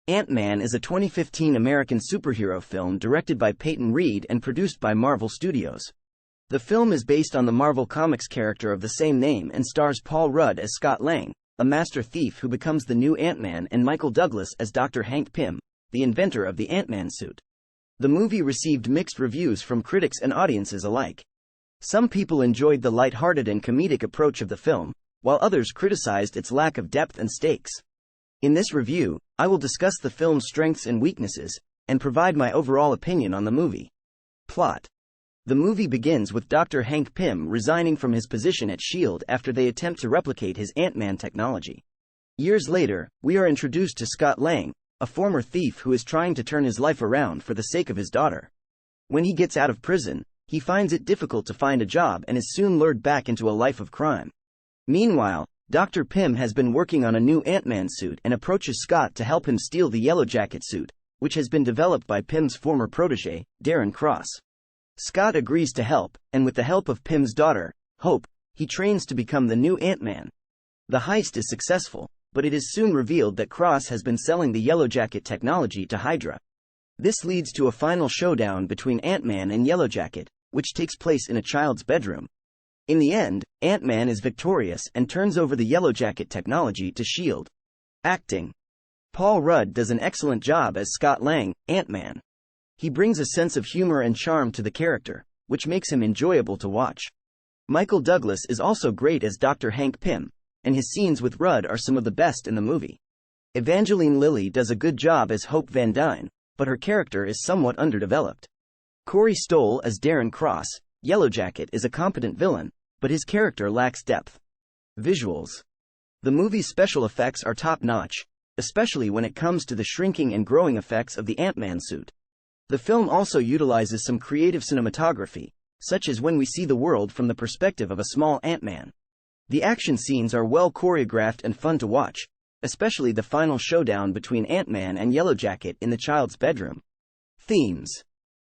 Ant-Man is a 2015 American superhero film directed by Peyton Reed and produced by Marvel Studios. The film is based on the Marvel Comics character of the same name and stars Paul Rudd as Scott Lang, a master thief who becomes the new Ant-Man, and Michael Douglas as Dr. Hank Pym, the inventor of the Ant-Man suit. The movie received mixed reviews from critics and audiences alike. Some people enjoyed the light-hearted and comedic approach of the film, while others criticized its lack of depth and stakes. In this review, I will discuss the film's strengths and weaknesses, and provide my overall opinion on the movie. Plot. The movie begins with Dr. Hank Pym resigning from his position at S.H.I.E.L.D. after they attempt to replicate his Ant-Man technology. Years later, we are introduced to Scott Lang, a former thief who is trying to turn his life around for the sake of his daughter. When he gets out of prison, he finds it difficult to find a job and is soon lured back into a life of crime. Meanwhile, Dr. Pym has been working on a new Ant-Man suit and approaches Scott to help him steal the Yellowjacket suit, which has been developed by Pym's former protege, Darren Cross. Scott agrees to help, and with the help of Pym's daughter, Hope, he trains to become the new Ant-Man. The heist is successful, but it is soon revealed that Cross has been selling the Yellowjacket technology to Hydra. This leads to a final showdown between Ant-Man and Yellowjacket, which takes place in a child's bedroom. In the end, Ant-Man is victorious and turns over the Yellowjacket technology to S.H.I.E.L.D. Acting. Paul Rudd does an excellent job as Scott Lang, Ant-Man. He brings a sense of humor and charm to the character, which makes him enjoyable to watch. Michael Douglas is also great as Dr. Hank Pym, and his scenes with Rudd are some of the best in the movie. Evangeline Lilly does a good job as Hope Van Dyne, but her character is somewhat underdeveloped. Corey Stoll as Darren Cross, Yellowjacket, is a competent villain, but his character lacks depth. Visuals. The movie's special effects are top-notch, especially when it comes to the shrinking and growing effects of the Ant-Man suit. The film also utilizes some creative cinematography, such as when we see the world from the perspective of a small Ant-Man. The action scenes are well choreographed and fun to watch, especially the final showdown between Ant-Man and Yellowjacket in the child's bedroom. Themes.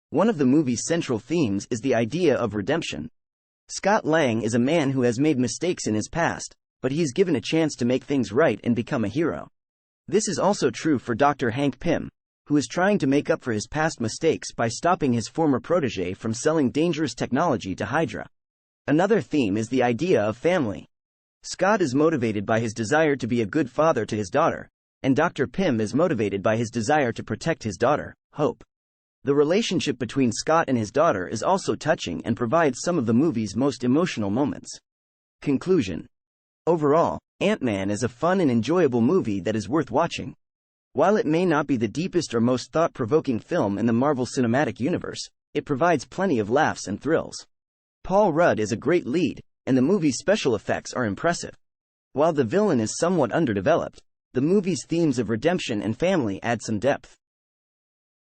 One of the movie's central themes is the idea of redemption. Scott Lang is a man who has made mistakes in his past, but he is given a chance to make things right and become a hero. This is also true for Dr. Hank Pym, who is trying to make up for his past mistakes by stopping his former protege from selling dangerous technology to Hydra. Another theme is the idea of family. Scott is motivated by his desire to be a good father to his daughter, and Dr. Pym is motivated by his desire to protect his daughter, Hope. The relationship between Scott and his daughter is also touching and provides some of the movie's most emotional moments. Conclusion. Overall, Ant-Man is a fun and enjoyable movie that is worth watching. While it may not be the deepest or most thought-provoking film in the Marvel Cinematic Universe, it provides plenty of laughs and thrills. Paul Rudd is a great lead, and the movie's special effects are impressive. While the villain is somewhat underdeveloped, the movie's themes of redemption and family add some depth.